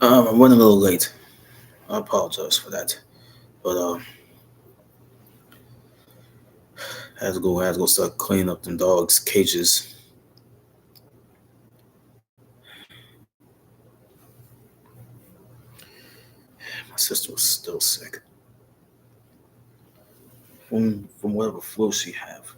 I'm running a little late. I apologize for that. But I had to go start cleaning up them dogs' cages. My sister was still sick from whatever flu she have.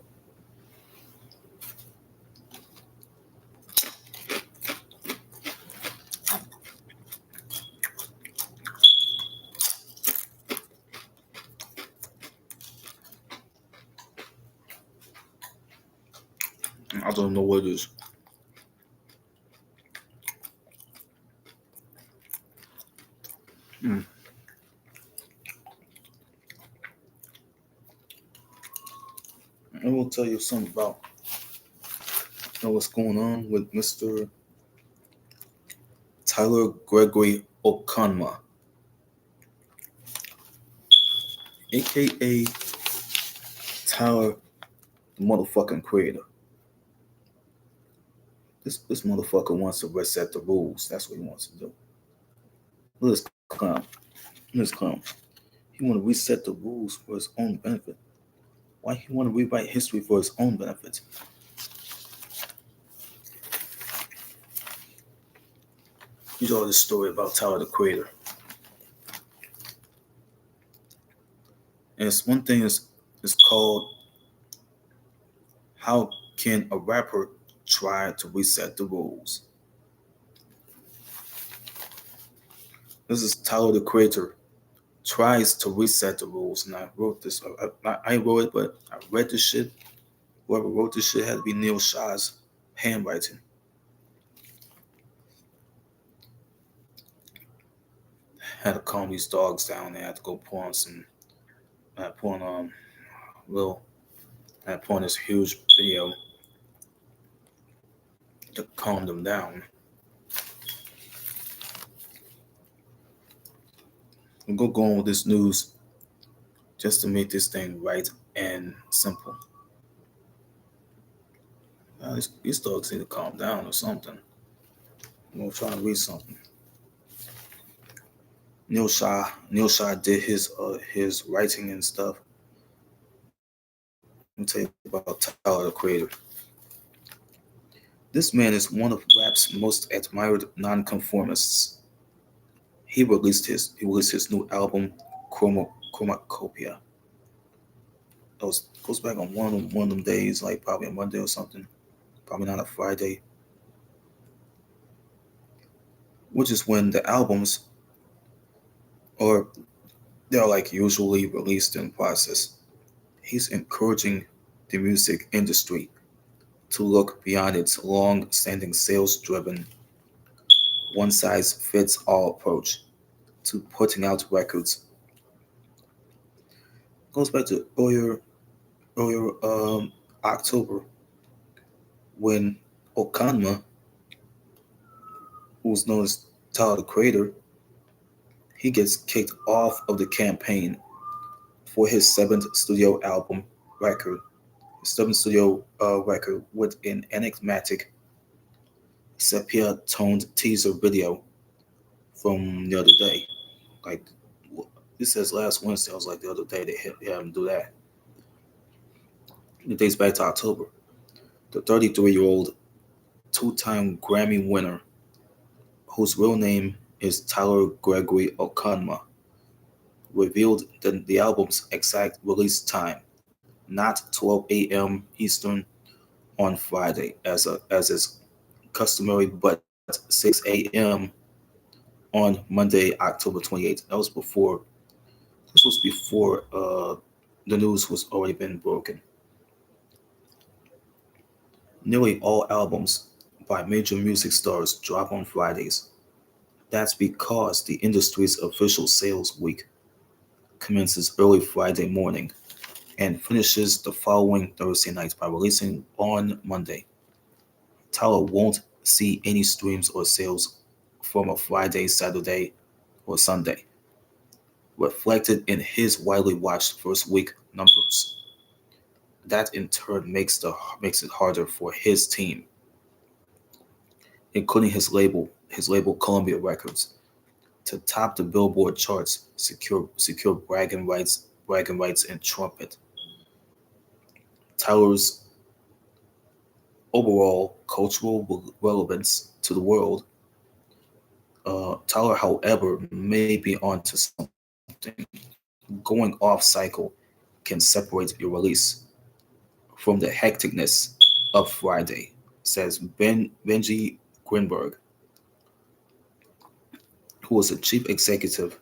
I don't know what it is. Mm. I will tell you something about what's going on with Mr. Tyler Gregory Okonma, aka Tyler the motherfucking Creator. This motherfucker wants to reset the rules. That's what he wants to do. Look at this clown. Look at this clown. He want to reset the rules for his own benefit. Why he want to rewrite history for his own benefit? You know this story about Tyler the Creator. And it's one thing is called How Can a Rapper Try to Reset the Rules? This is Tyler the Creator tries to reset the rules, and I wrote this. I wrote it, but I read this shit. Whoever wrote this shit had to be Neil Shah's handwriting. Had to calm these dogs down. They had to go pour on some. Pour on little. I put on this huge video to calm them down. We'll go on with this news just to make this thing right and simple. These dogs need to calm down or something. I'm gonna try to read something. Neil Shah did his writing and stuff. Let me tell you about Tyler the Creator. This man is one of rap's most admired nonconformists. He released his new album Chromacopia. Goes back on one of them days, like probably a Monday or something. Probably not a Friday. Which is when the albums are they're like usually released in process. He's encouraging the music industry to look beyond its long-standing sales-driven, one-size-fits-all approach to putting out records. Goes back to earlier October when Okanma, who's known as Tyler the Creator, he gets kicked off of the campaign for his seventh studio album record, record with an enigmatic sepia-toned teaser video from the other day. Like this says last Wednesday. I was like the other day they had him do that. It dates back to October. The 33-year-old two-time Grammy winner, whose real name is Tyler Gregory Okonma, revealed the album's exact release time, not 12 a.m. Eastern on Friday, as is customary, but 6 a.m. on Monday, October 28th. This was before the news was already been broken. Nearly all albums by major music stars drop on Fridays. That's because the industry's official sales week commences early Friday morning and finishes the following Thursday night by releasing on Monday. Tyler won't see any streams or sales from a Friday, Saturday, or Sunday, reflected in his widely watched first week numbers. That in turn makes it harder for his team, including his label Columbia Records, to top the Billboard charts, secure bragging rights, and trumpet. Tyler's overall cultural relevance to the world. Tyler, however, may be onto something. Going off cycle can separate your release from the hecticness of Friday, says Benji Greenberg, who was the chief executive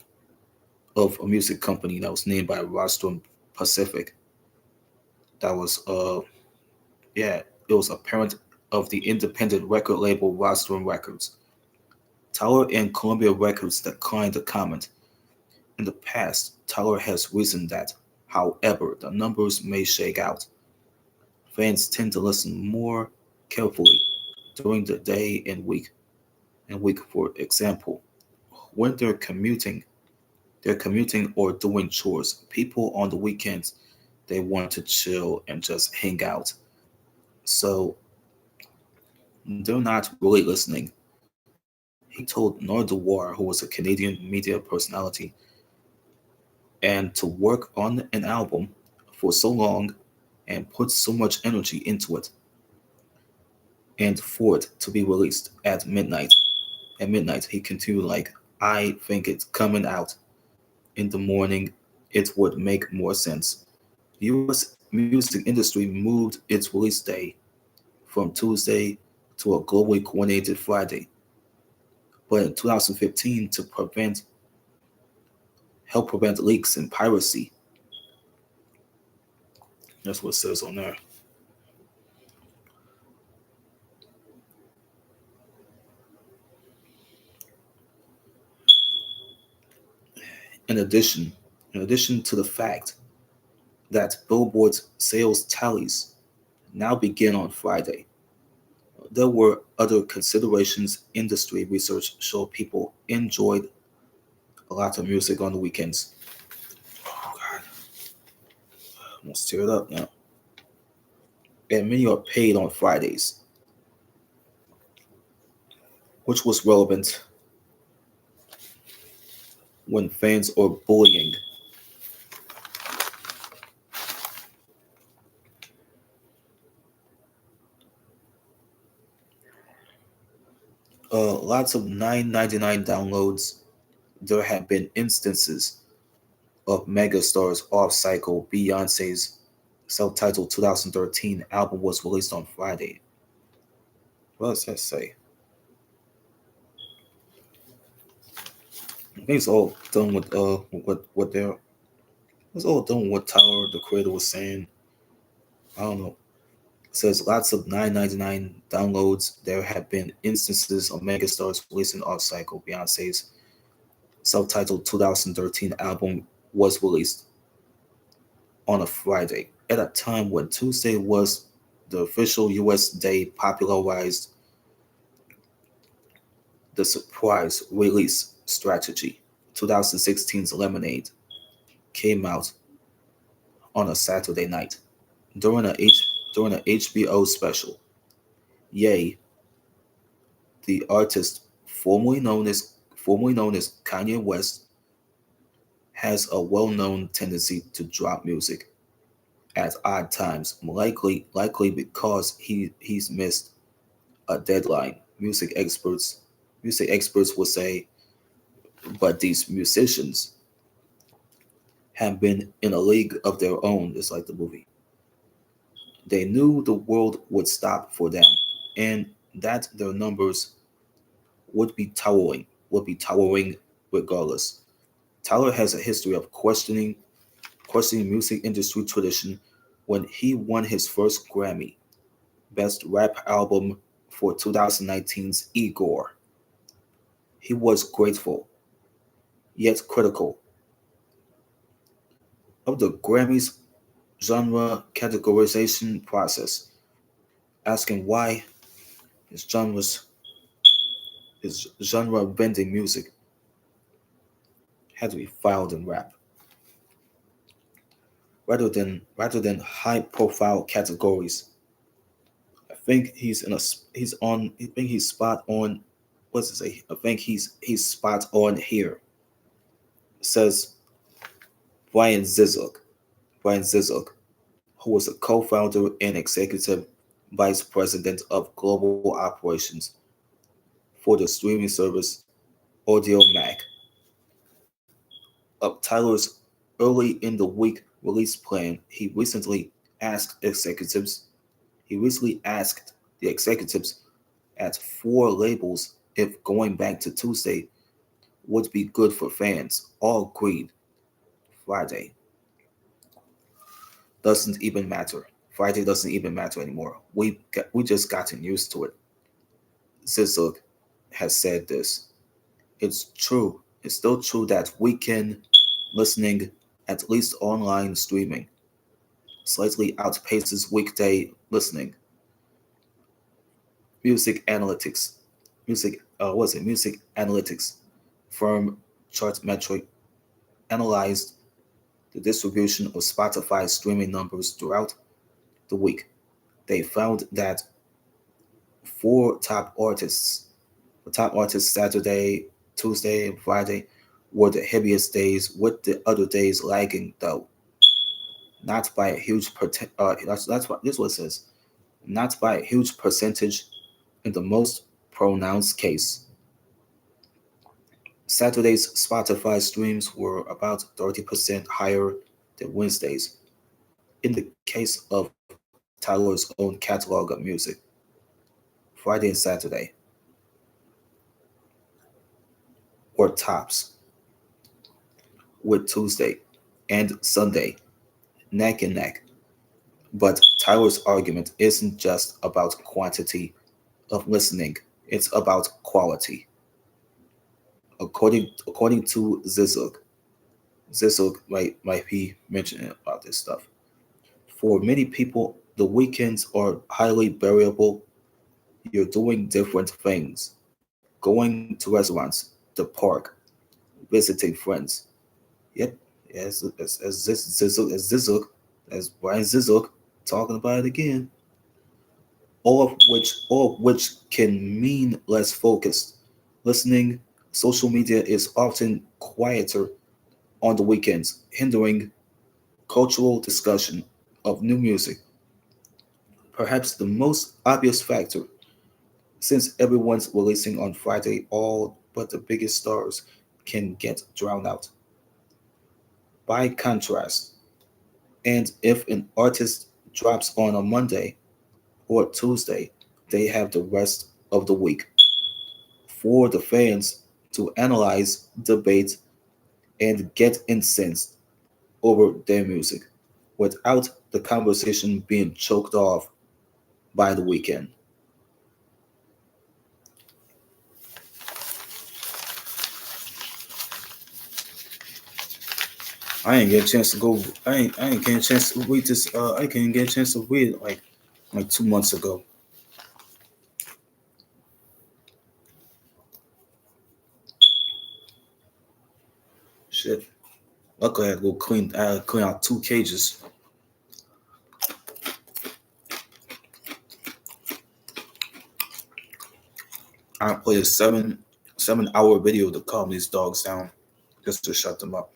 of a music company that was named by Rostrum Pacific. That was yeah, it was a parent of the independent record label Rostrum Records. Tower and Columbia Records declined to comment. In the past, Tower has reasoned that, however, the numbers may shake out. Fans tend to listen more carefully during the day and week. For example, when they're commuting or doing chores. People on the weekends, they want to chill and just hang out. So they're not really listening. He told Nardwuar, who was a Canadian media personality, and to work on an album for so long and put so much energy into it, and for it to be released at midnight. At midnight, he continued like, I think it's coming out in the morning. It would make more sense. The U.S. music industry moved its release day from Tuesday to a globally coordinated Friday, but in 2015 to help prevent leaks and piracy. That's what it says on there. In addition, in addition to the fact that Billboard's sales tallies now begin on Friday, there were other considerations. Industry research showed people enjoyed a lot of music on the weekends. Oh God, I'm almost teared up now. And many are paid on Fridays, which was relevant when fans are bullying. Lots of 9.99 downloads. There have been instances of megastars off cycle. Beyonce's self-titled 2013 album was released on Friday. What does that say? I think it's all done with what they're it's all done with what Tyler the creator was saying. I don't know. It says lots of 9.99 downloads. There have been instances of megastars releasing off cycle. Beyonce's self-titled 2013 album was released on a Friday at a time when Tuesday was the official US day popularized the surprise release strategy. 2016's Lemonade came out on a Saturday night during an HBO special. Ye, the artist formerly known as Kanye West, has a well-known tendency to drop music at odd times, likely because he's missed a deadline. Music experts will say, but these musicians have been in a league of their own, just like the movie. They knew the world would stop for them, and that their numbers would be towering regardless. Tyler has a history of questioning music industry tradition when he won his first Grammy, Best Rap Album for 2019's Igor. He was grateful, yet critical, of the Grammys genre categorization process, asking why his genres his genre bending music had to be filed in rap rather than high profile categories. I think he's spot on what's it say? I think he's spot on here. Says Brian Zizuk. Brian Zizuk, who was a co-founder and executive vice president of global operations for the streaming service Audiomack. Of Tyler's early in the week release plan, asked executives he recently asked the executives at four labels if going back to Tuesday would be good for fans. All agreed. Friday doesn't even matter. Friday doesn't even matter anymore. We just gotten used to it. Zizuk has said this. It's true. It's still true that weekend listening, at least online streaming, slightly outpaces weekday listening. Music analytics, music analytics firm Chartmetric analyzed the distribution of Spotify streaming numbers throughout the week. They found that four top artists Saturday, Tuesday, and Friday were the heaviest days, with the other days lagging, though not by a huge that's what this one says, not by a huge percentage. In the most pronounced case, Saturday's Spotify streams were about 30% higher than Wednesday's. In the case of Tyler's own catalog of music, Friday and Saturday were tops, with Tuesday and Sunday neck and neck. But Tyler's argument isn't just about quantity of listening, it's about quality. According to Zizuk might be mentioning about this stuff. For many people, the weekends are highly variable. You're doing different things, going to restaurants, the park, visiting friends. Yep, as Brian Zizuk talking about it again. All of which can mean less focused listening. Social media is often quieter on the weekends, hindering cultural discussion of new music. Perhaps the most obvious factor, since everyone's releasing on Friday, all but the biggest stars can get drowned out. By contrast, and if an artist drops on a Monday or Tuesday, they have the rest of the week for the fans to analyze, debate, and get incensed over their music without the conversation being choked off by the weekend. I ain't get a chance to go. I ain't get a chance to read this. I can't get a chance to read it like 2 months ago. Shit. Luckily, I had to go clean. I had to clean out two cages. I played a 7 hour video to calm these dogs down, just to shut them up.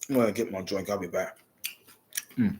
I'm gonna get my drink. I'll be back. Mm.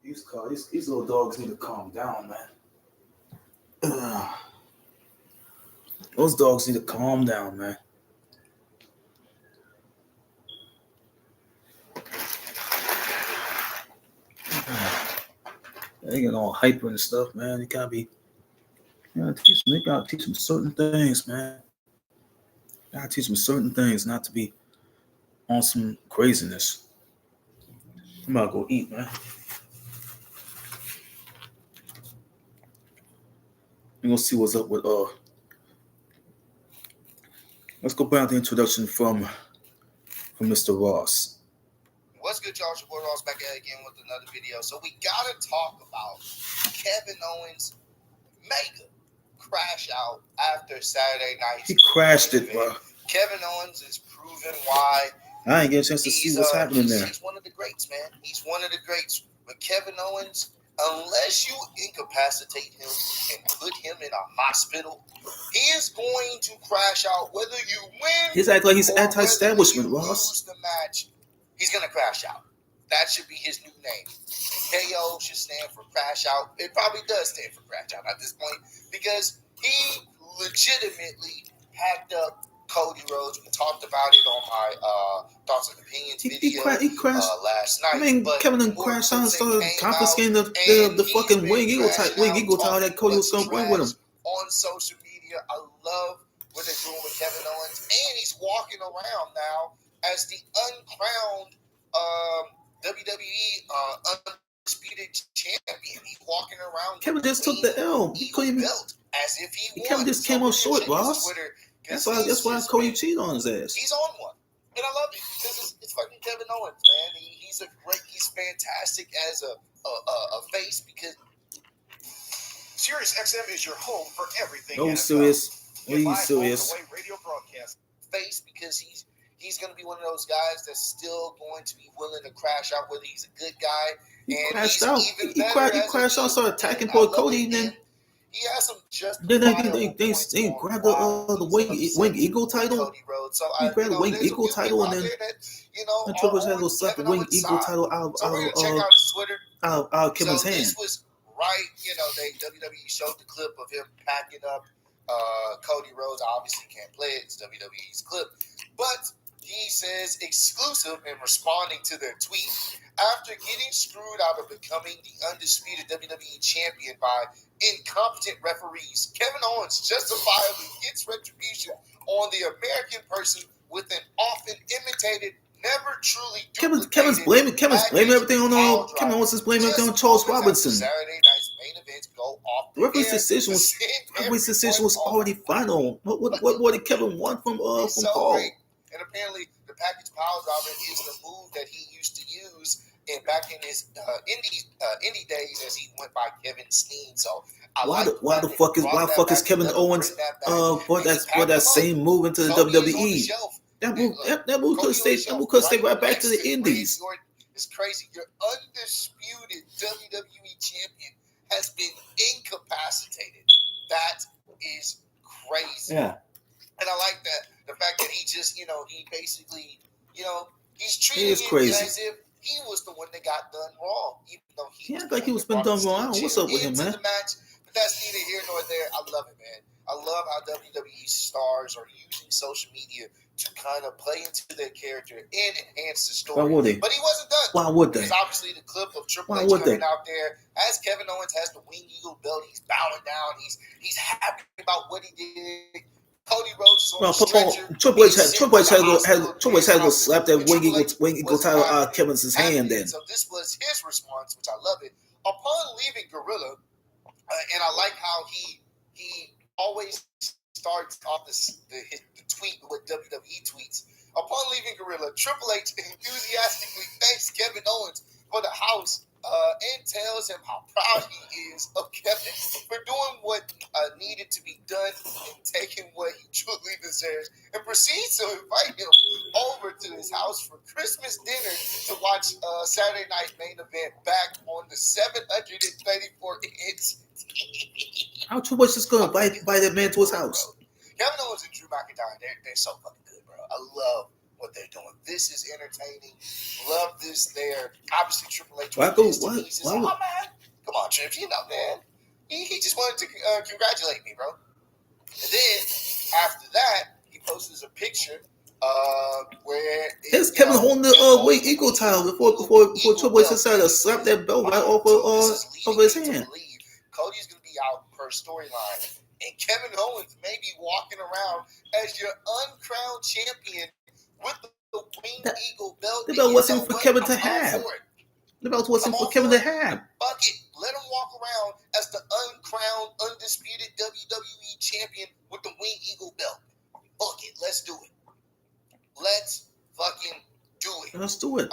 These little dogs need to calm down, man. Those dogs need to calm down, man. They get all hyper and stuff, man. It gotta be, they gotta teach them certain things, man. Gotta teach them certain things, not to be on some craziness. I'm about to go eat, man. We're gonna see what's up with let's go back to the introduction from Mr. Ross. What's good, y'all? It's your boy Ross back at it again with another video. So we gotta talk about Kevin Owens' mega crash out after Saturday night. He crashed it, bro. Kevin Owens is proving why. I ain't get a chance to see what's happening there. He's one of the greats, man. He's one of the greats. But Kevin Owens, unless you incapacitate him and put him in a hospital, he is going to crash out whether you win. He's acting like he's anti-establishment, Ross. Lose the match, he's going to crash out. That should be his new name. KO should stand for crash out. It probably does stand for crash out at this point because he legitimately packed up Cody Rhodes. We talked about it on my Thoughts and Opinions video he crashed last night. I mean, Kevin done crashed out and started confiscating the fucking Wing Eagle title that Cody was going to bring with him. On social media, I love what they're doing with Kevin Owens, and he's walking around now as the uncrowned WWE undisputed champion. He's walking around. Kevin just took the L. He couldn't even. As if he won. Kevin just came up short, Ross. That's why Cody cheated on his ass. He's on one, and I love it because it's fucking Kevin Owens, man. He's fantastic as a face because SiriusXM is your home for everything. No, serious. Are you serious? Radio broadcast face because he's going to be one of those guys that's still going to be willing to crash out whether he's a good guy. He crashed out. He crashed out, started attacking poor Cody, and then. He has some just. Then they grabbed the Wing Eagle title. So he grabbed the Wing Eagle title, and then Triple H had to slap the Wing Eagle title out of Kevin's hand. This was right. WWE showed the clip of him packing up Cody Rhodes. I obviously can't play it. It's WWE's clip, but he says exclusive in responding to their tweet. After getting screwed out of becoming the undisputed WWE champion by incompetent referees, Kevin Owens justifiably gets retribution on the American person with an often imitated, never truly duplicated. Kevin's blaming everything on Kevin Owens is blaming everything on Charles Robinson. Saturday night's main events go off. The referee's decision was already final. What did Kevin want from Paul? Great. And apparently, the package power driver is the move that he used to use back in his indie days as he went by Kevin Steen. So why the fuck is Kevin Owens brought that same move into the WWE? That move could stay right back to the indies. It's crazy. Your undisputed WWE champion has been incapacitated. That is crazy. Yeah. And I like that. The fact that he just, he basically, he's treating it as if he was the one that got done wrong. Even though he acted like he was been done wrong. What's up with him, man? The match, but that's neither here nor there. I love it, man. I love how WWE stars are using social media to kind of play into their character and enhance the story. Why would they? But he wasn't done. Why would they? Because obviously the clip of Triple H coming out there as Kevin Owens has the Wing Eagle belt. He's bowing down. He's happy about what he did. Cody Rhodes is on the stretcher. Triple H had to go slap that Wing Eagle title out of Kevin's hand then. So this was his response, which I love it. Upon leaving Gorilla, and I like how he always starts off the tweet with WWE tweets. Upon leaving Gorilla, Triple H enthusiastically thanks Kevin Owens for the house and tells him how proud he is of Kevin for doing what needed to be done and taking what he truly deserves, and proceeds to invite him over to his house for Christmas dinner to watch Saturday Night Main Event back on the 734-inch. How Triple H just gonna invite that man to his house? Kevin Owens and Drew McIntyre, they're so fucking good, bro. I love what they're doing. This is entertaining. Love this there. Obviously, Triple H. Why go? Why? Man, come on, Trips. You know, man. He just wanted to congratulate me, bro. And then after that, he posts a picture where it's Kevin holding the Wing Eagle title before Triple H decided to slap that belt right off of his hand. Cody's gonna be out per storyline, and Kevin Owens may be walking around as your uncrowned champion with the Wing Eagle belt. The belt wasn't for Kevin to have. The belt wasn't for Kevin to have. Fuck it. Let him walk around as the uncrowned, undisputed WWE champion with the Wing Eagle belt. Fuck it. Let's do it. Let's fucking do it. Let's do it.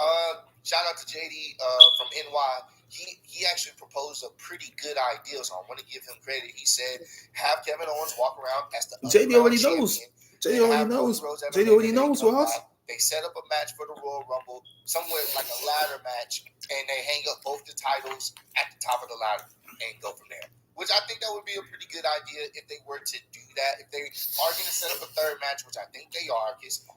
Shout out to JD from NY. He actually proposed a pretty good idea, so I want to give him credit. He said, have Kevin Owens walk around as the JD already knows. JD already knows. JD already knows, Ross. They set up a match for the Royal Rumble, somewhere like a ladder match, and they hang up both the titles at the top of the ladder and go from there. Which I think that would be a pretty good idea if they were to do that. If they are going to set up a third match, which I think they are, because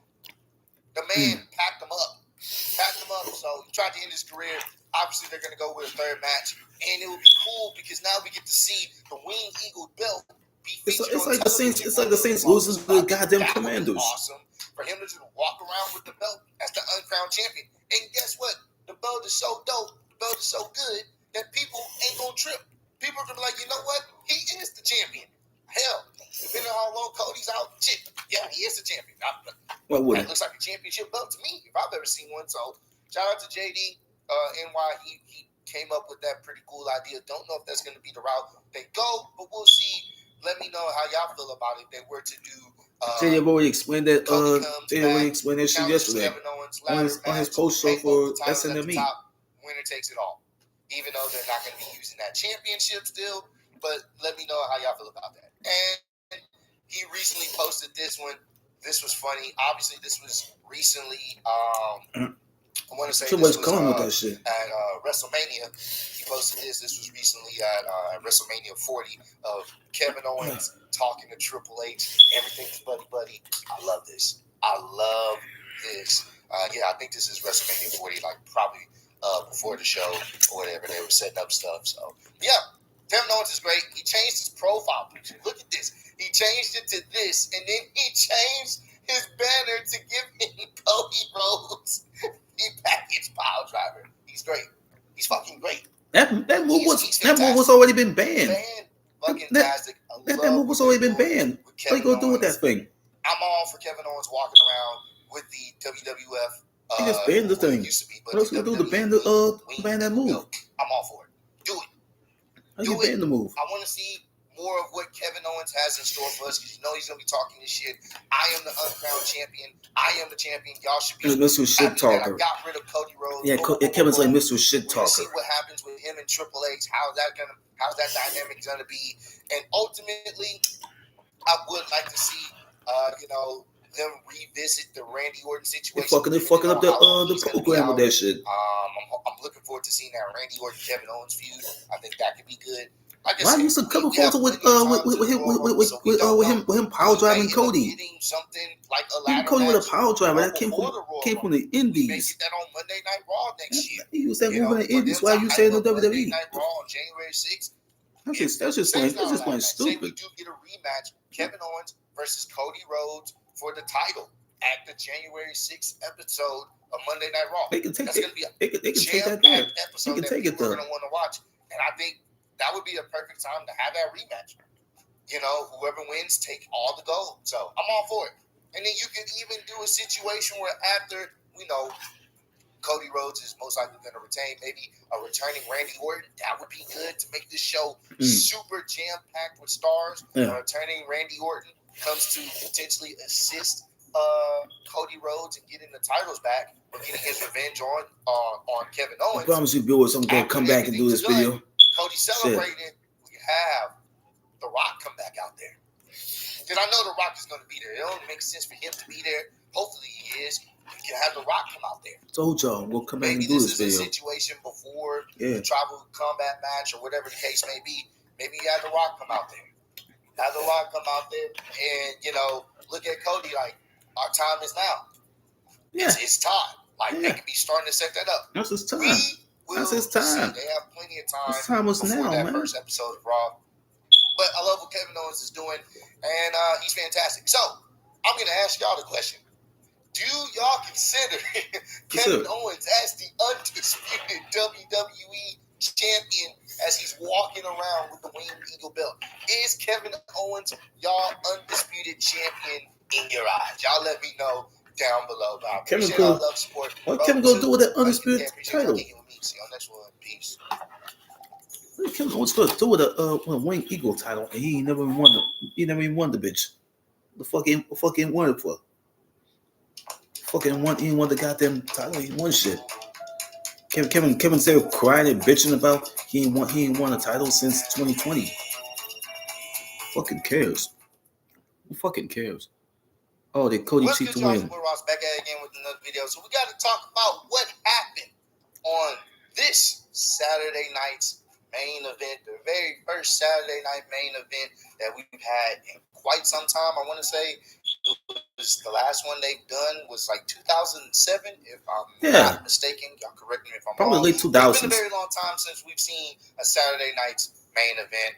the man packed them up. So he tried to end his career. Obviously, they're going to go with a third match, and it would be cool because now we get to see the Wing Eagle belt be featured. It's like the Saints. It's like the Saints losing to the goddamn Commanders. Awesome for him to just walk around with the belt as the uncrowned champion. And guess what? The belt is so dope. The belt is so good that people ain't gonna trip. People are gonna be like, you know what? He is the champion. Hell, depending on how long Cody's out, shit, yeah, he is the champion. That looks like a championship belt to me if I've ever seen one. So shout out to JD NY. He came up with that pretty cool idea. Don't know if that's going to be the route they go, but we'll see. Let me know how y'all feel about it if they were to do. JD already explained that. JD already explained that shit yesterday on his post show for SNME. Winner takes it all, even though they're not going to be using that championship still. But let me know how y'all feel about that. And he recently posted this one. This was funny. Obviously, this was recently. I want to say Triple H calling with that shit at WrestleMania. He posted this. This was recently at WrestleMania 40 of Kevin Owens talking to Triple H. Everything's buddy. I love this. I think this is WrestleMania 40, like probably before the show or whatever. They were setting up stuff. So yeah, Kevin Owens is great. He changed his profile picture. Look at this. He changed it to this, and then he changed his banner to give him Cody Rhodes. He packaged Pile Driver. He's great. He's fucking great. That move was already been banned. Fantastic. That move was already been banned. What are you gonna do with that thing? I'm all for Kevin Owens walking around with the WWF. He just banned the thing. What else you gonna do to ban that move? I'm all for it. Do it. How you ban the move? I want to see more of what Kevin Owens has in store for us because you know he's gonna be talking this shit. I am the uncrowned champion. I am the champion. Y'all should be. Mr. Shit Talker. I got rid of Cody Rhodes. Yeah, Kevin's like Mr. Shit Talker. See what happens with him and Triple H. How's that dynamic gonna be? And ultimately, I would like to see, them revisit the Randy Orton situation. They're fucking up the program with that shit. I'm looking forward to seeing that Randy Orton Kevin Owens feud. I think that could be good. Why used to come forward with him power driving Cody? Something like a ladder Cody with a power driver that came from the Indies. Make that on Monday Night Raw next year. He used that move in the Indies. Why you saying no WWE? Monday Night Raw on January 6th. That's just plain stupid. We do get a rematch: Kevin Owens versus Cody Rhodes for the title at the January 6th episode of Monday Night Raw. They can take That's it. going to be a they can take that there. episode they can take it there. We're going to want to watch, and I think that would be a perfect time to have that rematch. Whoever wins, take all the gold. So I'm all for it. And then you could even do a situation where after, Cody Rhodes is most likely going to retain, maybe a returning Randy Orton. That would be good to make this show super jam-packed with stars. Yeah. A returning Randy Orton comes to potentially assist Cody Rhodes in getting the titles back or getting his revenge on Kevin Owens. I promise you, viewers, I'm going to come back and do this video. Cody celebrating, we have The Rock come back out there. Because I know The Rock is going to be there. It only makes sense for him to be there. Hopefully he is. We can have The Rock come out there. Told y'all, we'll come back and do this video. Maybe this is a situation before the tribal combat match or whatever the case may be. Maybe you have The Rock come out there. Have The Rock come out there and, look at Cody like, our time is now. Yeah. It's time. Like they Yeah. could be starting to set that up. That's his time. We will That's his see. time. They have plenty of time. His time was before now, that man. first episode of Raw. But I love what Kevin Owens is doing, and he's fantastic. So I'm going to ask y'all the question: do y'all consider Kevin Owens as the undisputed WWE champion as he's walking around with the Winged Eagle belt? Is Kevin Owens y'all undisputed champion in your eyes? Y'all let me know down below. I appreciate all love, support. What Kevin gonna do with that undisputed title? See you on next one. Peace. What Kevin Owens gonna do with a Winged Eagle title, and he never even won the bitch. The fucking won it for. He didn't want the goddamn title. He won shit. Kevin said crying and bitching about he ain't won a title since 2020. Fucking cares. Who fucking cares? Oh, they Cody What's cheat good, to y'all? win. We're Ross back at it again with another video. So we got to talk about what happened on this Saturday night's main event, the very first Saturday night main event that we've had in quite some time. I want to say it was the last one they've done was like 2007, if I'm not mistaken. Y'all correct me if I'm wrong. Probably late 2000s. It's been a very long time since we've seen a Saturday night's main event.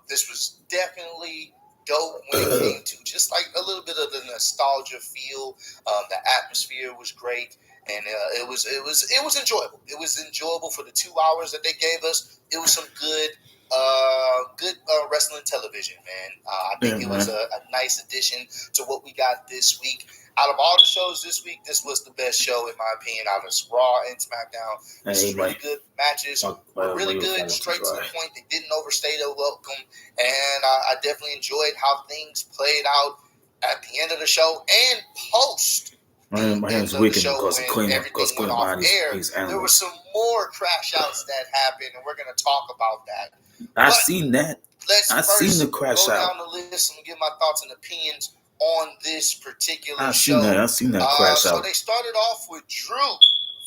This was definitely dope when it came to just like a little bit of the nostalgia feel. The atmosphere was great. And it was enjoyable. It was enjoyable for the 2 hours that they gave us. It was some good wrestling television, man. I think it was a nice addition to what we got this week. Out of all the shows this week, this was the best show, in my opinion, out of Raw and SmackDown. This was really good matches. Were really good, straight to the point. They didn't overstay their welcome. And I definitely enjoyed how things played out at the end of the show and post. My hand's weakened because cleaning behind his animals. There were some more crash outs that happened, and we're going to talk about that. I've seen that. I've seen the crash go out. down the list and give my thoughts and opinions on this particular show. I've seen that crash out. So they started off with Drew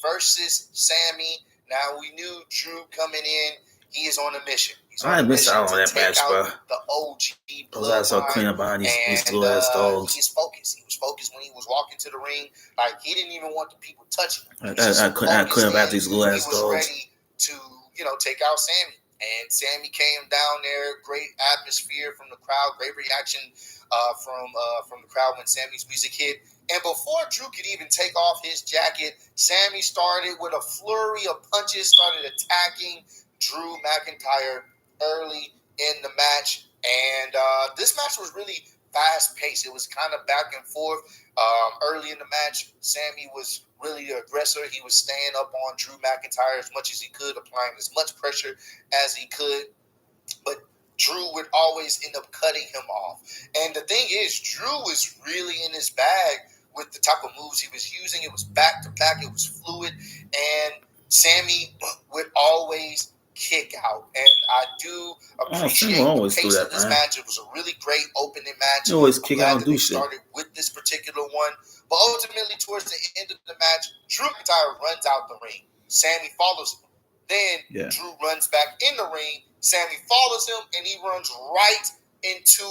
versus Sammy. Now we knew Drew coming in. He is on a mission. I missed out on that match, bro. The OG because I saw cleaning behind these little ass dogs. He was focused. He was focused when he was walking to the ring. Like he didn't even want the people touching him. I couldn't about these little ass dogs. He was ready to, take out Sammy. And Sammy came down there. Great atmosphere from the crowd. Great reaction from the crowd when Sammy's music hit. And before Drew could even take off his jacket, Sammy started with a flurry of punches, started attacking Drew McIntyre early in the match. And this match was really fast-paced. It was kind of back and forth. Early in the match, Sammy was really the aggressor. He was staying up on Drew McIntyre as much as he could, applying as much pressure as he could. But Drew would always end up cutting him off. And the thing is, Drew was really in his bag with the type of moves he was using. It was back-to-back. It was fluid. And Sammy would always kick out. And I do appreciate the pace of this match. It was a really great opening match. You always kick out and do shit. Started with this particular one. But ultimately, towards the end of the match, Drew McIntyre runs out the ring. Sammy follows him. Then Drew runs back in the ring. Sammy follows him, and he runs right into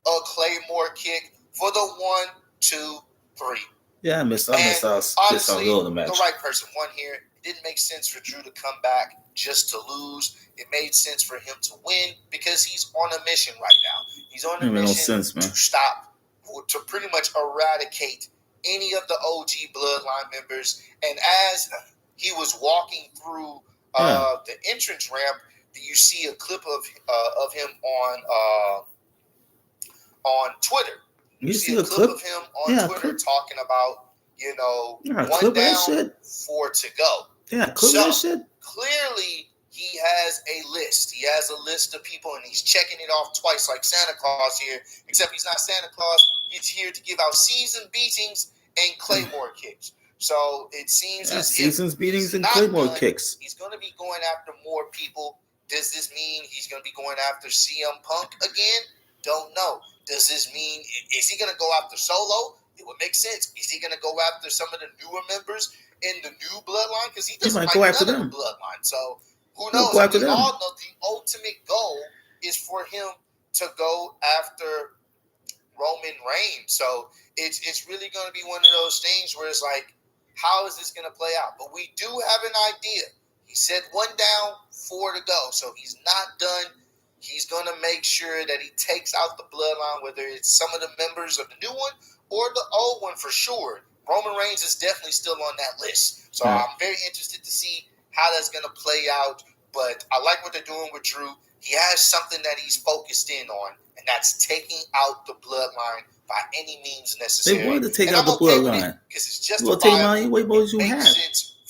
a Claymore kick for the 1, 2, 3. Yeah, I missed out. Honestly, the match. The right person won here. It didn't make sense for Drew to come back just to lose. It made sense for him to win because he's on a mission right now. He's on a mission to stop, to pretty much eradicate any of the OG Bloodline members. And as he was walking through the entrance ramp, you see a clip of him on Twitter. You see a clip of him on Twitter talking about, 1 down, 4 to go. Yeah, clip that shit. Clearly, he has a list. He has a list of people, and he's checking it off twice like Santa Claus here, except he's not Santa Claus. He's here to give out seasoned beatings and Claymore kicks. So it seems as if seasoned beatings and Claymore kicks. He's going to be going after more people. Does this mean he's going to be going after CM Punk again? Don't know. Does this mean, is he going to go after Solo? It would make sense. Is he going to go after some of the newer members in the new bloodline? Because he doesn't like none of the bloodline. So who knows? We all know the ultimate goal is for him to go after Roman Reigns. So it's really going to be one of those things where it's like, how is this going to play out? But we do have an idea. He said 1 down, 4 to go. So he's not done. He's going to make sure that he takes out the bloodline, whether it's some of the members of the new one or the old one for sure. Roman Reigns is definitely still on that list. So I'm very interested to see how that's going to play out. But I like what they're doing with Drew. He has something that he's focused in on, and that's taking out the bloodline by any means necessary. They wanted to take out the bloodline. Because it's just well, take my way more you have.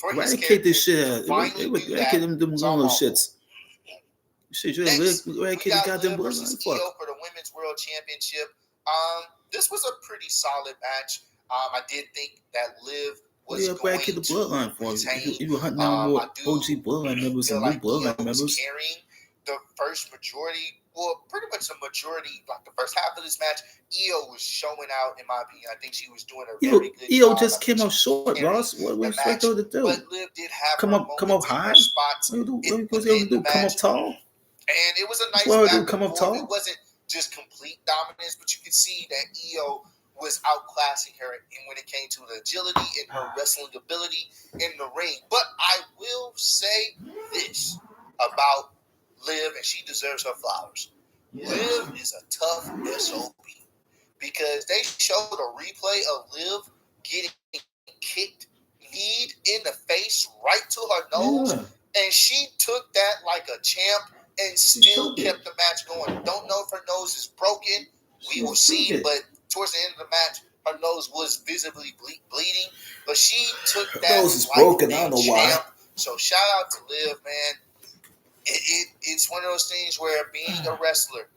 Eradicate this shit. Eradicate them little shits. Shit, you eradicate the goddamn bloodline. Fuck. For the Women's World Championship. This was a pretty solid match. I did think that Liv was going to the bloodline for you. You hunting down more OG bloodline members and new bloodline members. Carrying the first majority, well, pretty much the majority, like the first half of this match, Io was showing out, in my opinion. I think she was doing a very good job. Io just came up short, Ross. What was expect her to do? But Liv did have come up high. Spots. What was able to do? Come up tall. And it was a nice back come up tall. It wasn't just complete dominance, but you could see that Io was outclassing her when it came to the agility and her wrestling ability in the ring. But I will say this about Liv, and she deserves her flowers. Yeah. Liv is a tough SOB because they showed a replay of Liv getting kicked, kneed in the face right to her nose, and she took that like a champ and still kept the match going. Don't know if her nose is broken. We will see, but towards the end of the match, her nose was visibly bleeding, but she took that. Her nose is broken. I don't know why. So shout out to Liv, man. It's one of those things where being a wrestler,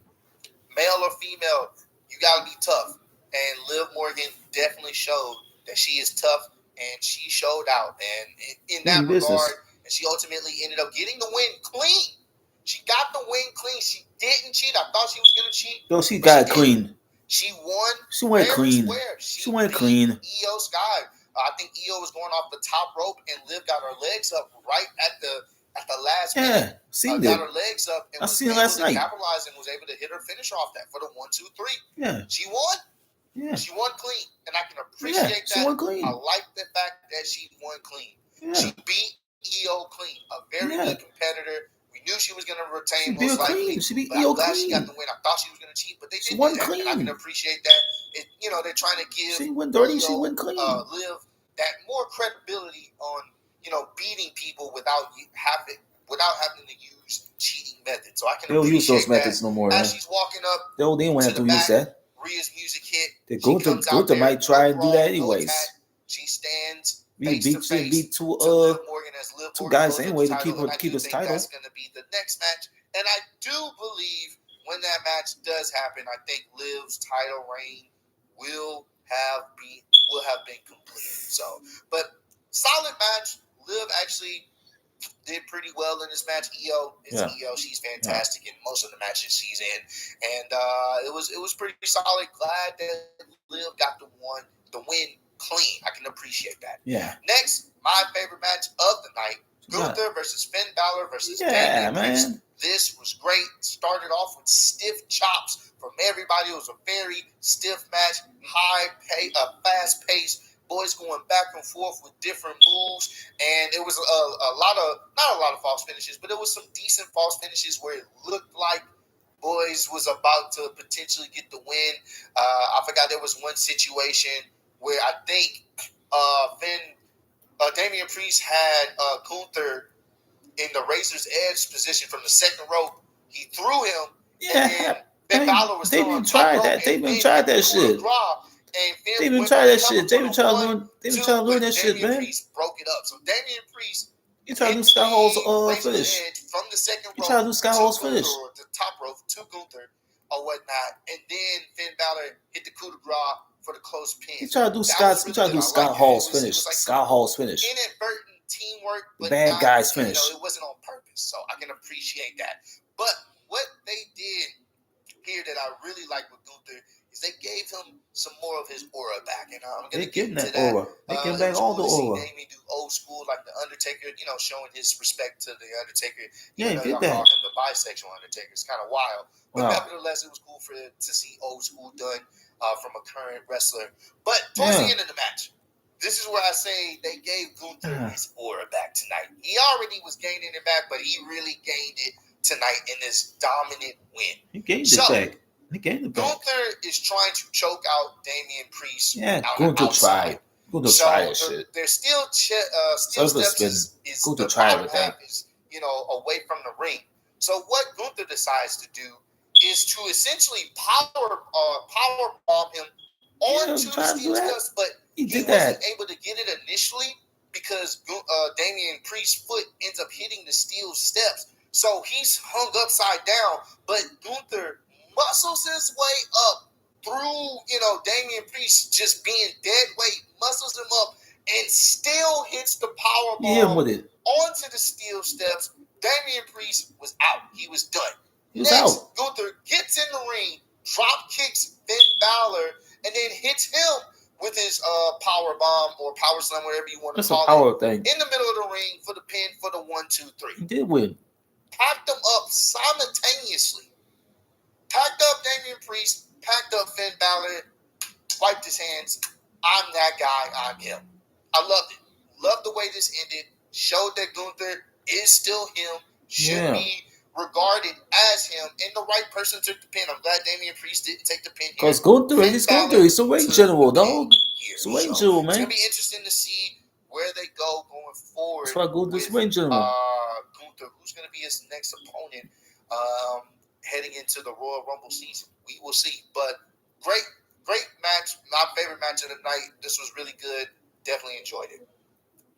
male or female, you gotta be tough. And Liv Morgan definitely showed that she is tough, and she showed out. And in that regard, and she ultimately ended up getting the win clean. She got the win clean. She didn't cheat. I thought she was gonna cheat. No, she got clean. She won. She went clean. She went clean. Io Sky. I think Io was going off the top rope, and Liv got her legs up right at the last minute. Got her legs up and was able to capitalize and was able to hit her finish off that for the 1, 2, 3. Yeah. She won. Yeah. She won clean, and I can appreciate that. She won clean. I like the fact that she won clean. Yeah. She beat Io clean, a very good competitor. We knew she was going to retain most likely. She beat Io clean. She got the win. I thought she was going to cheat, but they did won that. Clean. And I can appreciate that. They're trying to give she went dirty. She went clean. Liv that more credibility on beating people without having to use cheating methods. So I can appreciate use those methods no more. As she's walking up, they don't even have to use that. Rhea's music hit. Gunther might try and do that anyways. She stands. Beat two guys anyway to keep his title. That's going to be the next match, and I do believe when that match does happen, I think Liv's title reign will have been completed. So, but solid match. Liv actually did pretty well in this match. Io is Io. She's fantastic in most of the matches she's in, and it was pretty solid. Glad that Liv got the win clean. I can appreciate that. Yeah. Next, my favorite match of the night: Gunther versus Finn Balor versus Damian Priest. This was great. Started off with stiff chops from everybody. It was a very stiff match, fast pace. Boys going back and forth with different moves, and it was not a lot of false finishes, but it was some decent false finishes where it looked like boys was about to potentially get the win. I forgot there was one situation where I think Damian Priest had Gunther in the Razor's Edge position from the second rope. He threw him. Yeah, and Balor was they even tried that. They even tried that shit. They even tried that shit. They even tried to learn that shit, man. Priest broke it up. So Damian Priest, he tried to do Scott Hall's finish. From the second rope, he tried to do Scott Hall's finish. The top rope to Gunther or whatnot, and then Finn Balor hit the coup de grace for the close pin. He tried to do Scott Hall's finish. Scott Hall's finish. Inadvertent teamwork, but bad guys finish. It wasn't on purpose, so I can appreciate that. But what they did here that I really like with Gunther is they gave him some more of his aura back, and I'm gonna get into that. Aura. They give back all the aura. Damien do old school, like the Undertaker, showing his respect to the Undertaker. Yeah, Even he though did y'all call that. him the bisexual Undertaker. It's kind of wild. But Wow. nevertheless, it was cool to see old school done from a current wrestler. But towards the end of the match, this is where I say they gave Gunther his aura back tonight. He already was gaining it back, but he really gained it tonight in this dominant win. He gained it back. Gunther is trying to choke out Damian Priest. Yeah, Gunther tried. Gunther tried that shit. There's still steps is the bottom half is away from the ring. So what Gunther decides to do is to essentially power bomb him onto the steel steps, but he wasn't able to get it initially because Damian Priest's foot ends up hitting the steel steps. So he's hung upside down, but Gunther muscles his way up through, Damian Priest just being dead weight, muscles him up, and still hits the power bomb onto the steel steps. Damian Priest was out. He was done. Next, Gunther gets in the ring, drop kicks Finn Balor, and then hits him with his power bomb or power slam, whatever you want to call it, in the middle of the ring for the pin for the 1, 2, 3. He did win. Packed them up simultaneously. Packed up Damian Priest, packed up Finn Balor, wiped his hands. I'm that guy. I'm him. I loved it. Loved the way this ended. Showed that Gunther is still him. Should be regarded as him. And the right person took the pin. I'm glad Damian Priest didn't take the pin here. Because Gunther, he's a ring general, dog. He's a ring general, man. It's going to be interesting to see where they go going forward. That's why Gunther's ring general. Gunther, who's going to be his next opponent heading into the Royal Rumble season. We will see. But great match. My favorite match of the night. This was really good. Definitely enjoyed it.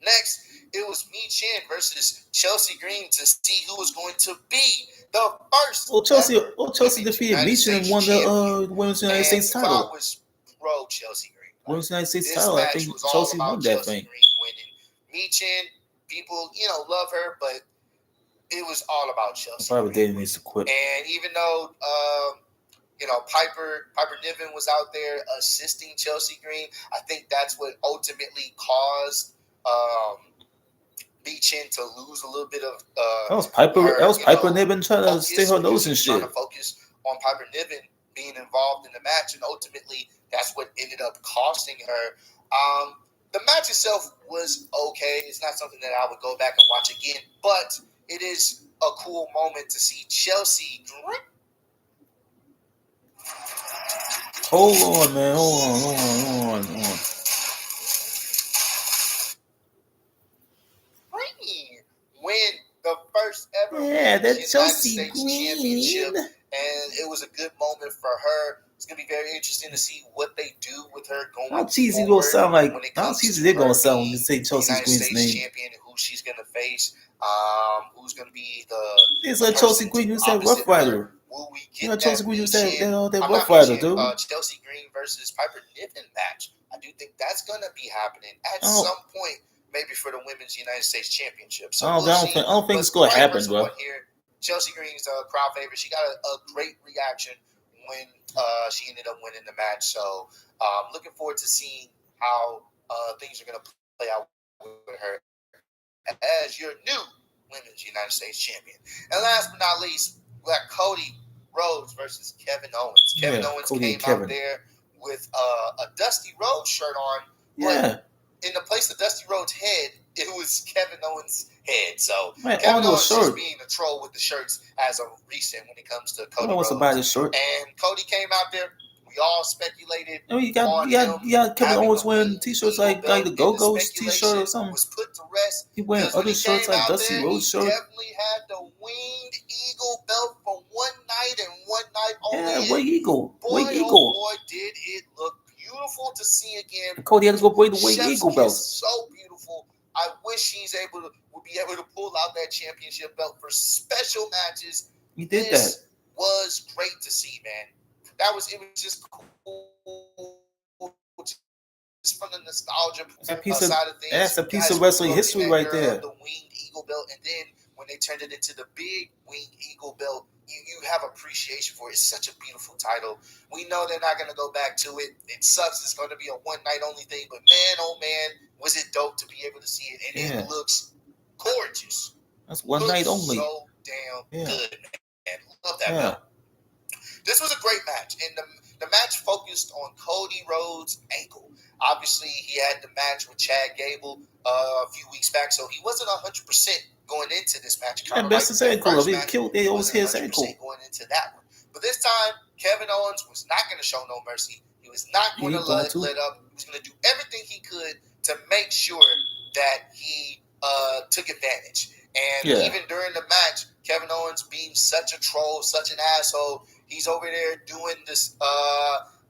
Next, it was Michin versus Chelsea Green to see who was going to be the first. Chelsea defeated Michin and won the Women's United States title. I was pro Chelsea Green. Women's United States title. I think Chelsea won that thing. Michin, people, love her, but it was all about Chelsea. Probably David needs to quit. And even though Piper Niven was out there assisting Chelsea Green, I think that's what ultimately caused Michin to lose a little bit of that was Piper Niven trying to stay her nose and shit. Trying to focus on Piper Niven being involved in the match, and ultimately that's what ended up costing her. The match itself was okay. It's not something that I would go back and watch again, but it is a cool moment to see Chelsea. Hold on, man. Hold on. Win the first ever Chelsea Green championship, and it was a good moment for her. It's gonna be very interesting to see what they do with her going. How cheesy gonna sound like? How cheesy they're gonna sound when you say Chelsea Green's name? Champion, who she's gonna face? Who's gonna be the? It's like Chelsea Green. You said Rough Rider. Will we get Chelsea Green? You said that Rough Rider, dude. Chelsea Green versus Piper Niven match. I do think that's gonna be happening at some point. Maybe for the Women's United States Championship. So I don't think it's going to happen, bro. Here, Chelsea Green's a crowd favorite. She got a great reaction when she ended up winning the match. So looking forward to seeing how things are going to play out with her as your new Women's United States Champion. And last but not least, we got Cody Rhodes versus Kevin Owens. Kevin Owens came out there with a Dusty Rhodes shirt on. Yeah. In the place of Dusty Rhodes' head, it was Kevin Owens' head. So man, Kevin Owens is being a troll with the shirts as of recent when it comes to Cody Rhodes. Buy this shirt. And Cody came out there. We all speculated. You got Kevin Owens wearing t-shirts like the Go-Go's t-shirt or something. Was put to rest. He wearing other shirts like Dusty Rhodes' shirt. He definitely had the Winged Eagle belt for one night and one night only. Yeah, Winged Eagle. Boy, did it look beautiful to see again. Cody had to go break the Winged Eagle belt. So beautiful. I wish would be able to pull out that championship belt for special matches. He did this was great to see, man. It was just cool just from the nostalgia It's a piece of, side of things. that's a you piece guys of wrestling grew up in history that right era there. of the winged eagle belt, and then when they turned it into the big winged eagle belt, you have appreciation for it. It's such a beautiful title. We know they're not going to go back to it. It sucks. It's going to be a one night only thing, but man, oh man, was it dope to be able to see it, and Yeah. it looks gorgeous. That's one Looks night only. so damn Yeah. good, man. Love that Yeah. belt. This was a great match, and the match focused on Cody Rhodes' ankle. Obviously, he had the match with Chad Gable a few weeks back, so he wasn't 100% going into this match. Yeah, best his ankle. He killed. They always hit his ankle. Going into that one, but this time Kevin Owens was not going to show no mercy. He was not going to let up. He was going to do everything he could to make sure that he took advantage. And even during the match, Kevin Owens being such a troll, such an asshole, he's over there doing this,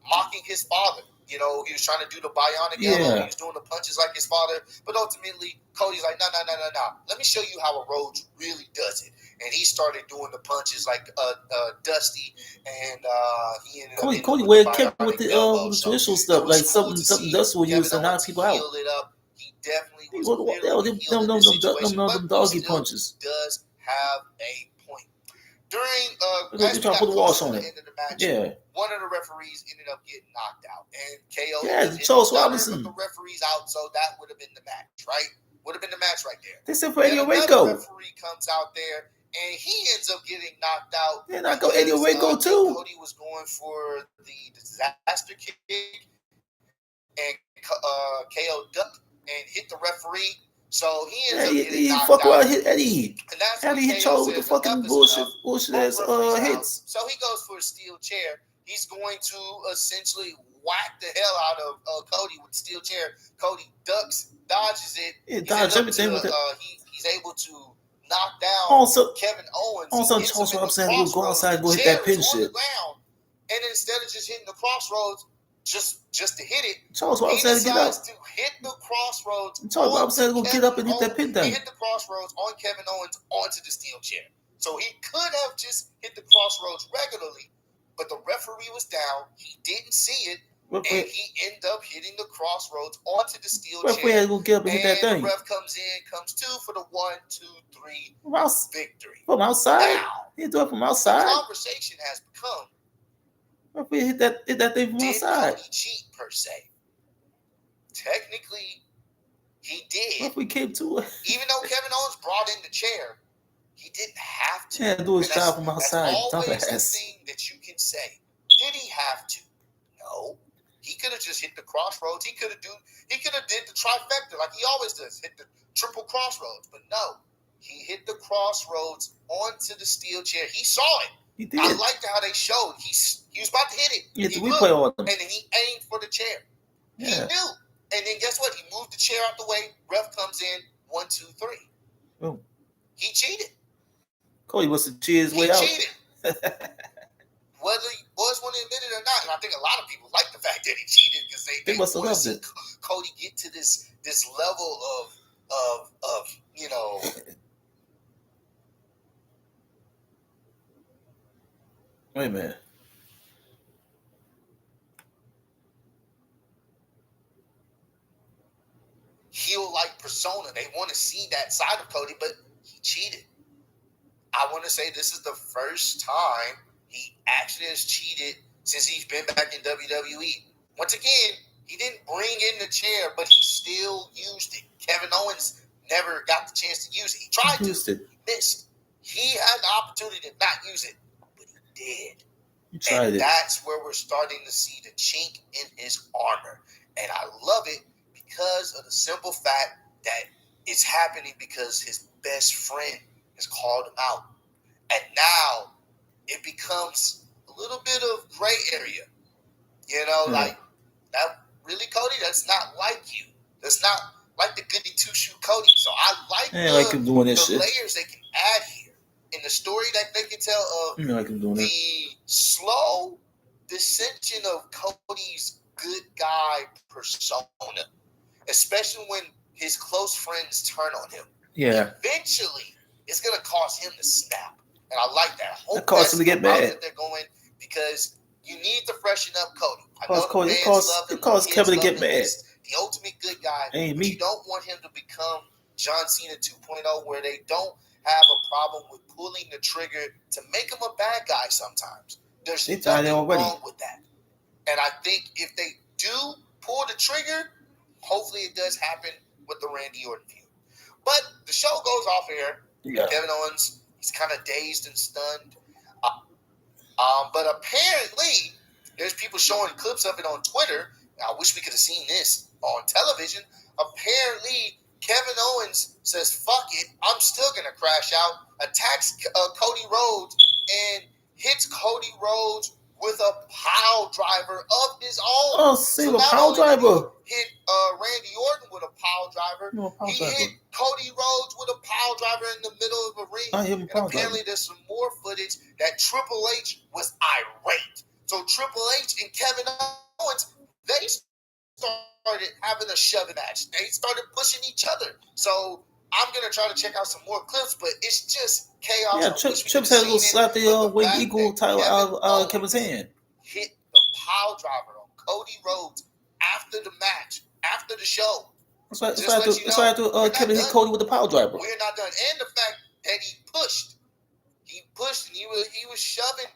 mocking his father. You know, he was trying to do the bionic elbow. He was doing the punches like his father. But ultimately, Cody's like, no. Let me show you how a Rhodes really does it. And he started doing the punches like Dusty, and he ended up Cody kept with the traditional stuff, like something Dusty would use to knock people out. He definitely was them doggy punches. Does have a point. During as trying to put the wash on it. End of the match, one of the referees ended up getting knocked out, and KO. Charles Robinson. The referees out, so that would have been the match, right? Would have been the match right there. They said for Eddie Orego. Referee comes out there, and he ends up getting knocked out. Yeah, knock out Eddie Orego too. Cody was going for the disaster kick, and KO ducked and hit the referee. So he ends up getting knocked out. Hit Eddie. And that's Eddie hit Charles with the fucking bullshit ass hits. So he goes for a steel chair. He's going to essentially whack the hell out of Cody with the steel chair. Cody ducks, dodges it. Yeah, dodge everything with it. He's able to knock down Kevin Owens. Also, Charles Robinson had to go outside and go hit that pin shit. And instead of just hitting the crossroads, just to hit it, Charles Robinson had to get up. To hit the crossroads. Charles Robinson had to go get up and hit that pin down. He hit the crossroads on Kevin Owens onto the steel chair. So he could have just hit the crossroads regularly, but the referee was down. He didn't see it, and he ended up hitting the crossroads onto the steel chair. Referee had to go get up and hit that thing. The ref comes two for the 1, 2, 3 victory. From outside? Now, he do it from outside? The conversation has become, referee hit that thing from outside. Did Cody cheat per se? Technically, he did. Referee came to it. Even though Kevin Owens brought in the chair, he didn't have to. Yeah, do his job from outside. That's always the thing that you can say. Did he have to? No. He could have just hit the crossroads. He could have did the trifecta like he always does, hit the triple crossroads. But no, he hit the crossroads onto the steel chair. He saw it. He did. I liked how they showed. He was about to hit it. He hit the replay on him. And then he aimed for the chair. Yeah. He knew. And then guess what? He moved the chair out the way. Ref comes in. 1, 2, 3. Boom. He cheated. Cody must have cheated his way out. He cheated. Whether he was want to admit it or not, and I think a lot of people like the fact that he cheated because they must have loved it. Cody get to this level of you know. Wait a minute. Heel-like persona. They want to see that side of Cody, but he cheated. I want to say this is the first time he actually has cheated since he's been back in WWE. Once again, he didn't bring in the chair, but he still used it. Kevin Owens never got the chance to use it. He tried to. He missed. He had the opportunity to not use it, but he did. You tried it. That's where we're starting to see the chink in his armor. And I love it because of the simple fact that it's happening because his best friend has called him out. And now it becomes a little bit of gray area. You know, like, that really, Cody, that's not like you. That's not like the goody two-shoe Cody. So I like the layers they can add here in the story that they can tell of the slow dissension of Cody's good guy persona, especially when his close friends turn on him. Yeah. Eventually, it's going to cause him to snap. And I like that. I hope caused him to get mad. That they're going because you need to freshen up Cody. It caused Kevin to get mad. the ultimate good guy. Hey, but me. you don't want him to become John Cena 2.0, where they don't have a problem with pulling the trigger to make him a bad guy sometimes. There's They tried it nothing already. wrong with that. And I think if they do pull the trigger, hopefully it does happen with the Randy Orton feud. But the show goes off air. Yeah. Kevin Owens, he's kind of dazed and stunned. But apparently, there's people showing clips of it on Twitter. I wish we could have seen this on television. Apparently, Kevin Owens says, fuck it, I'm still going to crash out, attacks Cody Rhodes, and hits Cody Rhodes with a pile driver of his own. Oh, see, a pile driver. Hit Randy Orton with a pile driver. He hit Cody Rhodes with a pile driver in the middle of a ring. And apparently there's some more footage that Triple H was irate. So Triple H and Kevin Owens, they started having a shoving match. They started pushing each other. So I'm going to try to check out some more clips, but it's just chaos. Yeah, Trips had a little slap the Wing Eagle title out of Kevin's hand. Hit the pile driver on Cody Rhodes after the match, after the show. That's why Kevin hit Cody with the pile driver. We're not done. And the fact that he pushed and he was shoving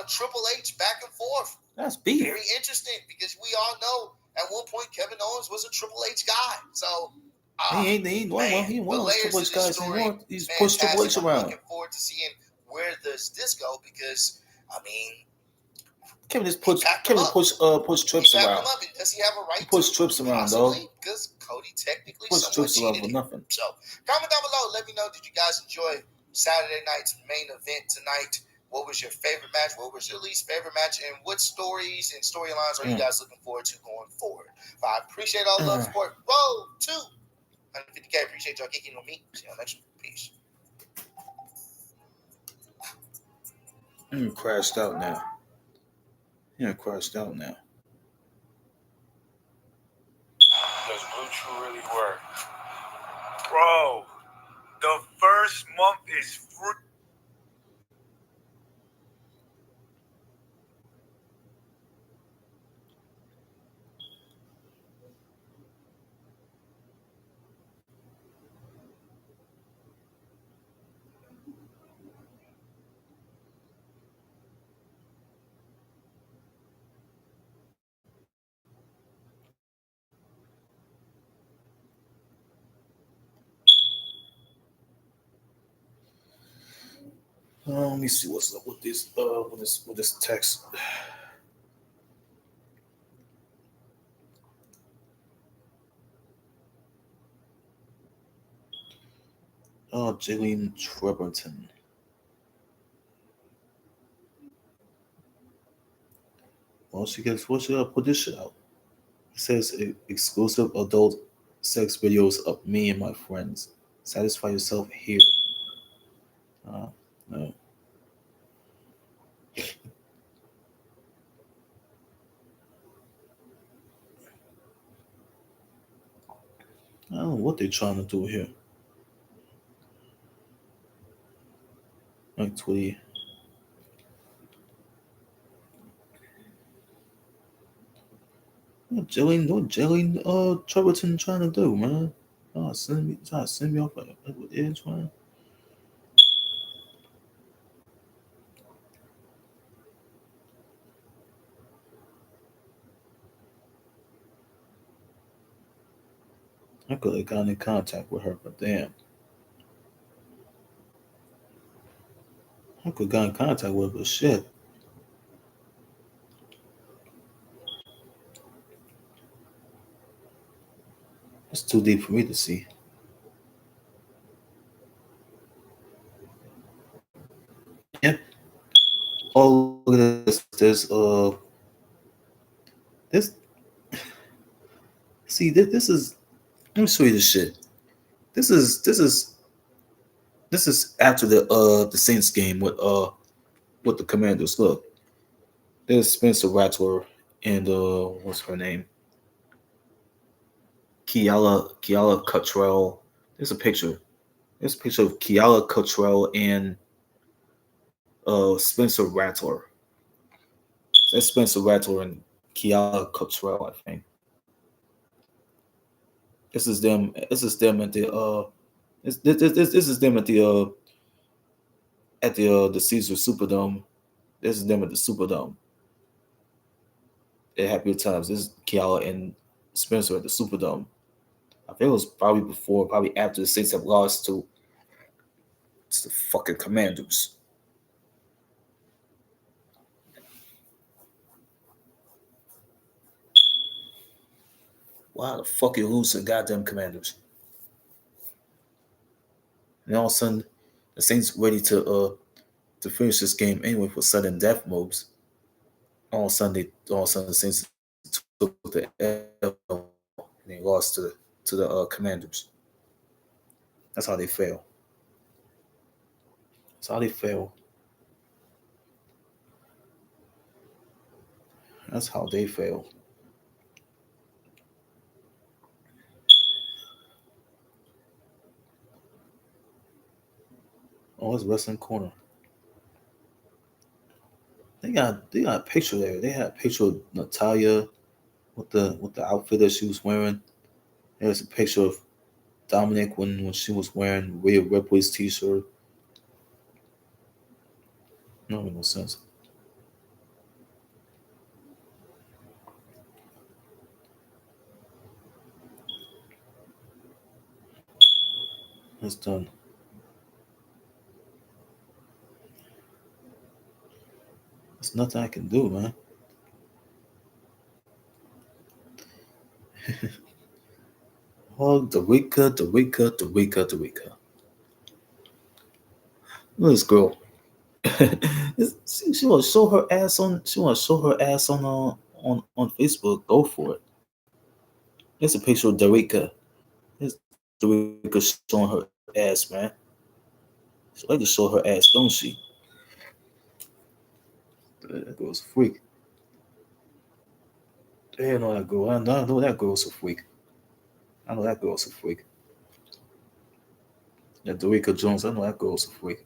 Triple H back and forth. That's beef. Very interesting, because we all know at one point Kevin Owens was a Triple H guy. So he ain't one of Triple H guys anymore. He's pushed Triple H around. I'm looking forward to seeing where does this go, because I mean, Kevin pushed Trips around. Does he have a right? He pushed Trips around, though. Because Cody technically pushed Trips around for nothing. So comment down below. Let me know, did you guys enjoy Saturday night's main event tonight? What was your favorite match? What was your least favorite match? And what stories and storylines are you guys looking forward to going forward? But I appreciate all the love, support. Road to 150K. Appreciate y'all kicking on me. See y'all next week. Peace. Crashed out now. Does Blue Chew really work? Bro, the first month is free. Let me see what's up with this with this text. Jillian Treberton. Well, she gotta put this shit out. It says exclusive adult sex videos of me and my friends. Satisfy yourself here. No. I don't know what they're trying to do here. Like Tweety. What Jillian Treberton trying to do, man? Send me off with edge, man. I could have gotten in contact with her, but damn. I could have gotten in contact with her, but shit. It's too deep for me to see. Yep. Oh, look at this. There's this. See, this is. Let me show you this shit. This is after the Saints game with the Commanders. Look, there's Spencer Rattler and what's her name? Kiala Cottrell. There's a picture. There's a picture of Kiala Cottrell and Spencer Rattler. That's Spencer Rattler and Kiala Cottrell, I think. This is them. This is them at the this is them at the Caesar Superdome. This is them at the Superdome. At Happier Times. This is Kiala and Spencer at the Superdome. I think it was probably before, probably after the Saints have lost to the fucking Commanders. Why the fuck you lose to the goddamn Commanders? And all of a sudden, the Saints ready to finish this game anyway for sudden death moves. All of a sudden, the Saints took the L and they lost to the Commanders. That's how they fail. That's how they fail. That's how they fail. Oh, it's Wrestling Corner. They got a picture there. They had a picture of Natalia with the outfit that she was wearing. There's a picture of Dominic when she was wearing Rhea Ripley's t-shirt. No, make no sense. It's done. There's nothing I can do, man. Oh, the Rika. Look at this girl. She want to show her ass on. She want to show her ass on Facebook. Go for it. There's a picture of Derica. There's Derica showing her ass, man. She like to show her ass, don't she? That girl's a freak. I know that girl. I know that girl's a freak. I know that girl's a freak. That Derica Jones. I know that girl's a freak.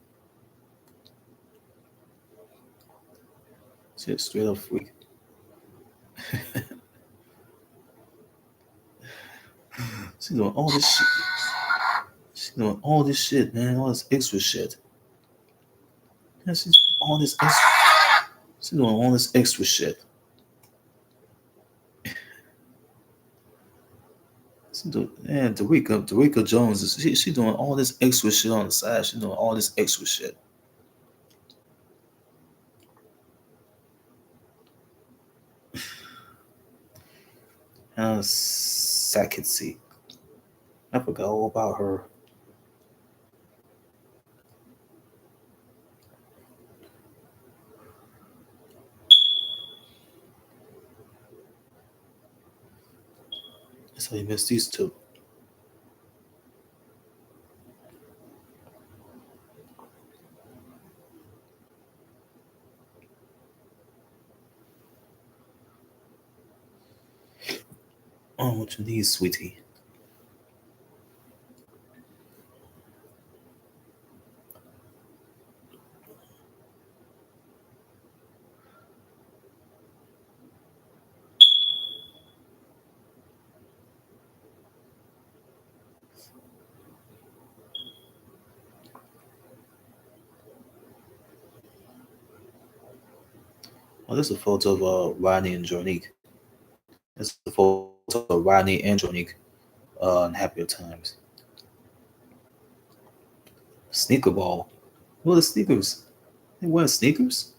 She's a straight up freak. She's doing all this shit. She's doing all this shit, man. All this extra shit. Yeah, she's all this extra. She's doing all this extra shit. And Derica Jones, she doing all this extra shit on the side. She's doing all this extra shit. Sakitsi. I forgot all about her. So you missed these two. Oh, what you need, sweetie? Oh, this is a photo of Rodney and Jonique. This is a photo of Rodney and Jonique in Happier Times. Sneaker ball. What are the sneakers? They wearing sneakers?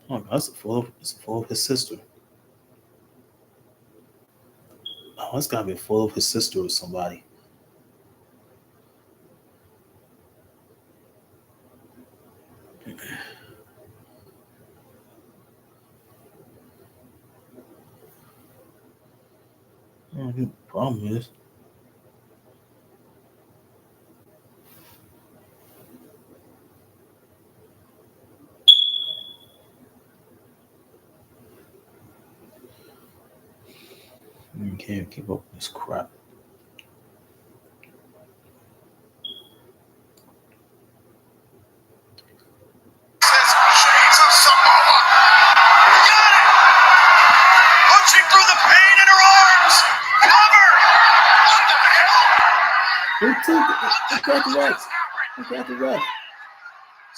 Oh, that's a photo of his sister. Oh, that's gotta be a photo of his sister or somebody. Oh, the problem is, you can't keep up with this crap. Pushing through the pain in her arms. Cover. What the hell? Who took it? Who got the What ref? just happened? Who got the ref?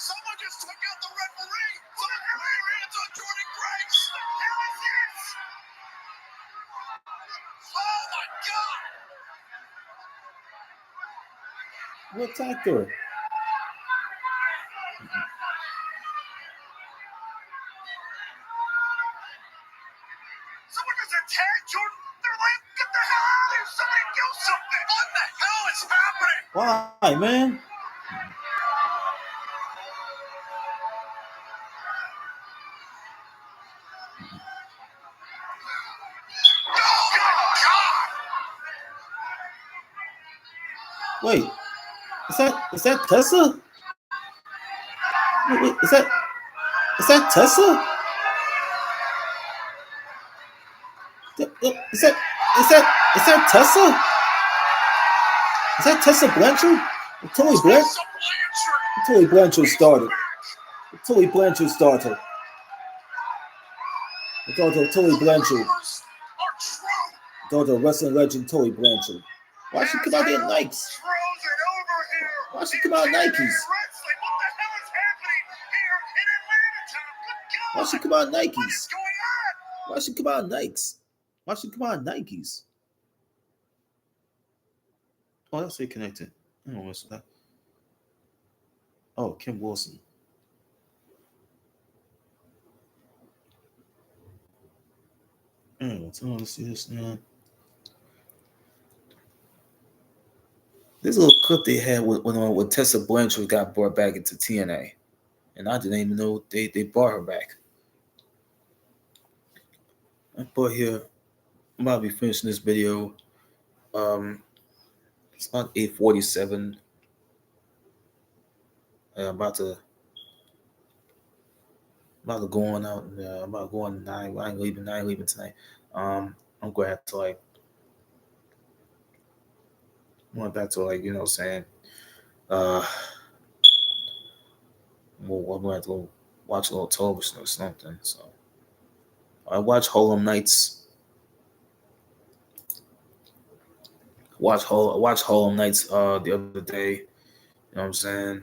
Someone just took out the referee. Someone put their hands on Jordan Grace. Here is it. Oh my God. What attacked her? Someone just attacked Jordan. They're like, get the hell out of here. Somebody do something. What the hell is happening? Why, man? Oh, God. Wait, is that Tessa? Wait, is that Tessa? Is that Tessa? Is that Tessa Blanchard? Tully Blanchard? Tessa Blanchard. Tully Blanchard started. Tully Blanchard started. I thought Tully Blanchard. Rumors are true. I thought the wrestling legend Tully Blanchard. Why she come out there in Nikes? Throws it over here. Why she come out in Nikes? Wrestling. What the hell is happening here in Atlanta, Tom? Good God. Why she come out in What Nikes? is going on? Why she come out in Nikes? Why she come out in Nikes? Oh, that's it connected. I don't know what's that. Oh, Kim Wilson. I want to see this now. This little clip they had when Tessa Blanchard got brought back into TNA, and I didn't even know they brought her back. I put here. I'm about to be finishing this video. It's about 8:47. I'm about to go on out. I'm about to go on 9. I ain't leaving tonight. I'm going to have to like. I went back to like, you know what I'm saying. Well, I'm going to have to go watch a little television or something. So I watched Harlem Nights. Watch Harlem Nights the other day. You know what I'm saying?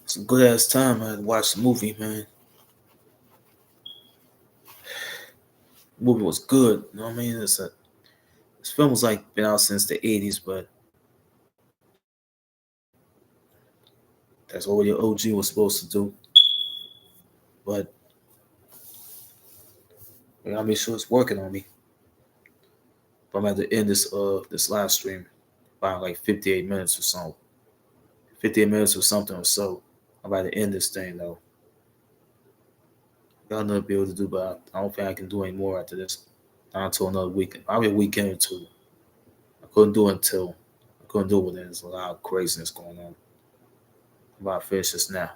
It's a good ass time. I had to watch the movie, man. The movie was good. You know what I mean? This film was like been out since the 80s, but that's what your OG was supposed to do. But I gotta make sure it's working on me. But I'm at the end this live stream by like 58 minutes or so. 58 minutes or something or so. I'm about to end this thing though. Got another video to do, but I don't think I can do any more after this. Not until another weekend. Probably a weekend or two. I couldn't do it when there's a lot of craziness going on. I'm about to finish this now.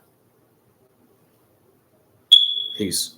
Peace.